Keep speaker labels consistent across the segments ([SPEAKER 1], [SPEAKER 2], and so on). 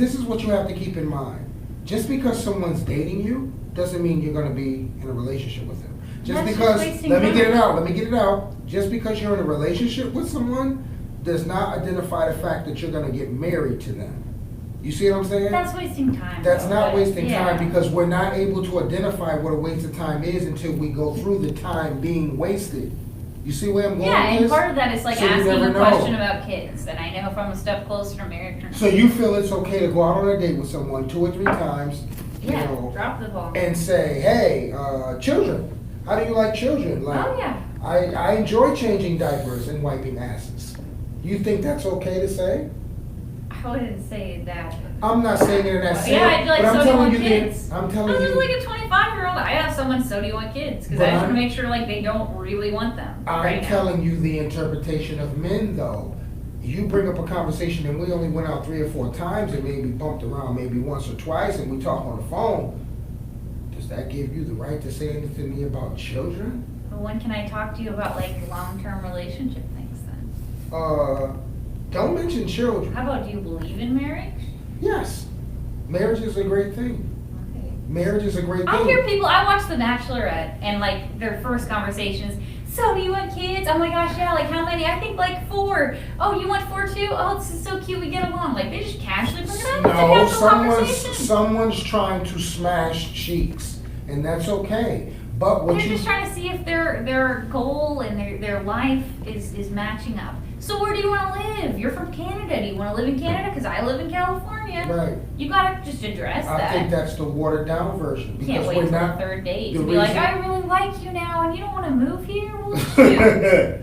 [SPEAKER 1] This is what you have to keep in mind. Just because someone's dating you doesn't mean you're going to be in a relationship with them. Just
[SPEAKER 2] That's
[SPEAKER 1] because,
[SPEAKER 2] just wasting
[SPEAKER 1] let me get it
[SPEAKER 2] time.
[SPEAKER 1] out, just because you're in a relationship with someone does not identify the fact that you're going to get married to them. You see what I'm saying?
[SPEAKER 2] That's wasting time.
[SPEAKER 1] That's
[SPEAKER 2] though,
[SPEAKER 1] not
[SPEAKER 2] but,
[SPEAKER 1] wasting
[SPEAKER 2] yeah.
[SPEAKER 1] time because we're not able to identify what a waste of time is until we go through the time being wasted. You see where I'm going
[SPEAKER 2] Yeah,
[SPEAKER 1] with
[SPEAKER 2] and
[SPEAKER 1] this?
[SPEAKER 2] part of that is like
[SPEAKER 1] So you
[SPEAKER 2] asking
[SPEAKER 1] never
[SPEAKER 2] a
[SPEAKER 1] know.
[SPEAKER 2] question about kids, and I know if I'm a step closer to marriage or not.
[SPEAKER 1] So you feel it's okay to go out on a date with someone 2 or 3 times, you
[SPEAKER 2] Yeah,
[SPEAKER 1] know,
[SPEAKER 2] drop the ball.
[SPEAKER 1] and say, hey, children, how do you like children? Like,
[SPEAKER 2] Oh, yeah.
[SPEAKER 1] I enjoy changing diapers and wiping asses. You think that's okay to say?
[SPEAKER 2] I wouldn't say that.
[SPEAKER 1] I'm not saying it in that sense.
[SPEAKER 2] Yeah, I'd be like,
[SPEAKER 1] but I'm
[SPEAKER 2] so do you
[SPEAKER 1] telling
[SPEAKER 2] want
[SPEAKER 1] you
[SPEAKER 2] kids?
[SPEAKER 1] I'm
[SPEAKER 2] I'm
[SPEAKER 1] telling
[SPEAKER 2] just
[SPEAKER 1] you.
[SPEAKER 2] like a 25-year-old. I ask someone, so do you want kids? Because
[SPEAKER 1] But
[SPEAKER 2] I just want
[SPEAKER 1] I'm-
[SPEAKER 2] to make sure like they don't really want them
[SPEAKER 1] I'm
[SPEAKER 2] right now.
[SPEAKER 1] telling you the interpretation of men, though. You bring up a conversation, and we only went out 3 or 4 times, and maybe bumped around maybe once or twice, and we talk on the phone. Does that give you the right to say anything to me about children?
[SPEAKER 2] But when can I talk to you about like long-term relationship things then?
[SPEAKER 1] Don't mention children.
[SPEAKER 2] How about do you believe in marriage?
[SPEAKER 1] Yes, marriage is a great thing.
[SPEAKER 2] Okay.
[SPEAKER 1] Marriage is a great thing.
[SPEAKER 2] I hear people, I watch The Bachelorette, and like their first conversations, so do you want kids? Oh my gosh, yeah, like how many? I think like 4. Oh, you want 4 too? Oh, this is so cute, we get along. Like they just casually bring it up.
[SPEAKER 1] No,
[SPEAKER 2] It's a casual conversation.
[SPEAKER 1] someone's trying to smash cheeks, and that's okay. But what
[SPEAKER 2] They're
[SPEAKER 1] you
[SPEAKER 2] just trying to see if their goal and their life is matching up. So where do you want to live? You're from Canada. Do you want to live in Canada? Because I live in California.
[SPEAKER 1] right?
[SPEAKER 2] You gotta just address
[SPEAKER 1] I
[SPEAKER 2] that.
[SPEAKER 1] think that's the watered down version
[SPEAKER 2] You can't
[SPEAKER 1] because
[SPEAKER 2] wait
[SPEAKER 1] we're
[SPEAKER 2] till the
[SPEAKER 1] not.
[SPEAKER 2] 3rd date
[SPEAKER 1] the
[SPEAKER 2] to be like,
[SPEAKER 1] reason-
[SPEAKER 2] I really like you now, and you don't want to move here. Well, shoot.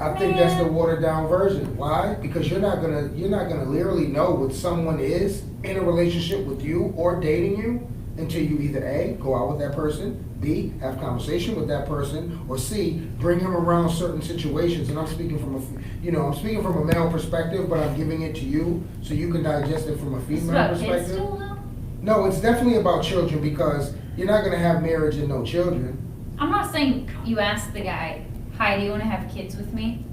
[SPEAKER 1] I think that's the
[SPEAKER 2] Man.
[SPEAKER 1] watered down version. Why? Because you're not gonna literally know what someone is in a relationship with you or dating you until you either A, go out with that person, B, have conversation with that person, or C, bring him around certain situations. And I'm speaking from a male perspective, but I'm giving it to you so you can digest it from a
[SPEAKER 2] It's
[SPEAKER 1] female
[SPEAKER 2] about kids
[SPEAKER 1] perspective.
[SPEAKER 2] still, though.
[SPEAKER 1] No, it's definitely about children because you're not gonna have marriage and no children.
[SPEAKER 2] I'm not saying you ask the guy, hi, do you want to have kids with me?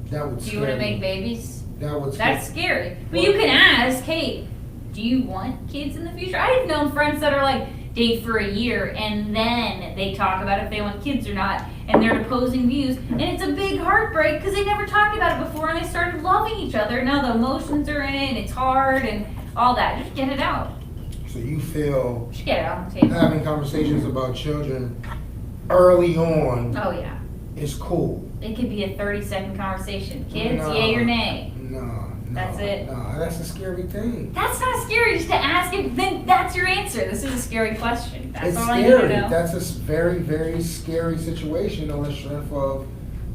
[SPEAKER 1] That would
[SPEAKER 2] Do you
[SPEAKER 1] scare
[SPEAKER 2] want to
[SPEAKER 1] me.
[SPEAKER 2] make babies?
[SPEAKER 1] That would scare
[SPEAKER 2] That's scary. But you can ask, hey, do you want kids in the future? I've known friends that are like, date for a year and then they talk about if they want kids or not, and they're opposing views, and it's a big heartbreak because they never talked about it before and they started loving each other. Now the emotions are in it and it's hard and all that. Just get it out.
[SPEAKER 1] So you feel
[SPEAKER 2] Just get it out on the table.
[SPEAKER 1] having conversations about children early on
[SPEAKER 2] Oh yeah.
[SPEAKER 1] is cool.
[SPEAKER 2] It could be a 30-second conversation. Kids,
[SPEAKER 1] No.
[SPEAKER 2] yay or nay?
[SPEAKER 1] No.
[SPEAKER 2] That's it.
[SPEAKER 1] No, that's a scary thing.
[SPEAKER 2] That's not scary. Just to ask it, then that's your answer. This is a scary question. That's
[SPEAKER 1] It's
[SPEAKER 2] all I need to
[SPEAKER 1] scary.
[SPEAKER 2] know.
[SPEAKER 1] That's a very, very scary situation on the strength of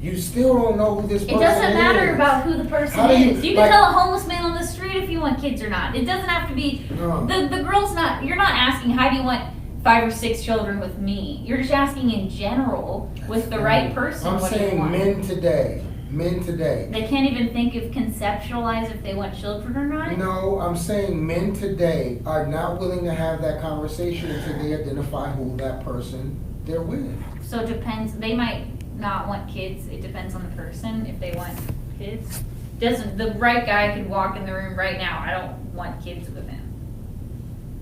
[SPEAKER 1] you still don't know who this
[SPEAKER 2] It
[SPEAKER 1] person
[SPEAKER 2] doesn't matter
[SPEAKER 1] is.
[SPEAKER 2] about who the person
[SPEAKER 1] How do you-
[SPEAKER 2] is. You
[SPEAKER 1] like-
[SPEAKER 2] can tell a homeless man on the street if you want kids or not. It doesn't have to be.
[SPEAKER 1] No.
[SPEAKER 2] The girl's not. You're not asking how do you want 5 or 6 children with me. You're just asking in general with the right person.
[SPEAKER 1] I'm
[SPEAKER 2] what do you
[SPEAKER 1] saying
[SPEAKER 2] want?
[SPEAKER 1] men today.
[SPEAKER 2] They can't even think of conceptualize if they want children or not.
[SPEAKER 1] No, I'm saying men today are not willing to have that conversation until they identify who that person they're with.
[SPEAKER 2] So it depends. They might not want kids. It depends on the person if they want kids. Doesn't the right guy could walk in the room right now? I don't want kids with him.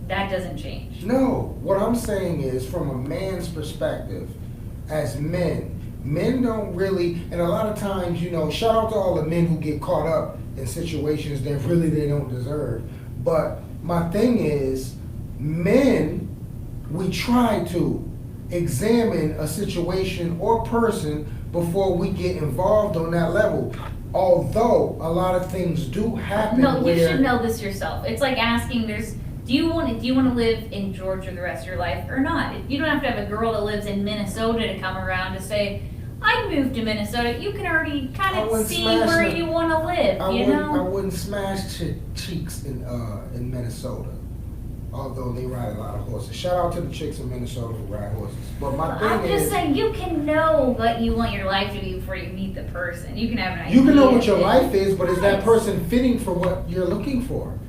[SPEAKER 2] That doesn't change.
[SPEAKER 1] No, what I'm saying is from a man's perspective, as men don't really, and a lot of times, shout out to all the men who get caught up in situations that really they don't deserve. But my thing is, men, we try to examine a situation or person before we get involved on that level. Although a lot of things do happen.
[SPEAKER 2] No, you
[SPEAKER 1] where,
[SPEAKER 2] should know this yourself. It's like asking, do you want to live in Georgia the rest of your life or not? You don't have to have a girl that lives in Minnesota to come around to say, I moved to Minnesota. You can already kind
[SPEAKER 1] I
[SPEAKER 2] of
[SPEAKER 1] wouldn't
[SPEAKER 2] see
[SPEAKER 1] smash
[SPEAKER 2] where
[SPEAKER 1] it.
[SPEAKER 2] you want to live,
[SPEAKER 1] I
[SPEAKER 2] you know?
[SPEAKER 1] wouldn't smash cheeks in Minnesota, although they ride a lot of horses. Shout out to the chicks in Minnesota who ride horses. But my thing
[SPEAKER 2] I'm just
[SPEAKER 1] is,
[SPEAKER 2] saying, you can know what you want your life to be before you meet the person. You can have an idea.
[SPEAKER 1] you can know what your life is, but is that
[SPEAKER 2] Yes.
[SPEAKER 1] person fitting for what you're looking for?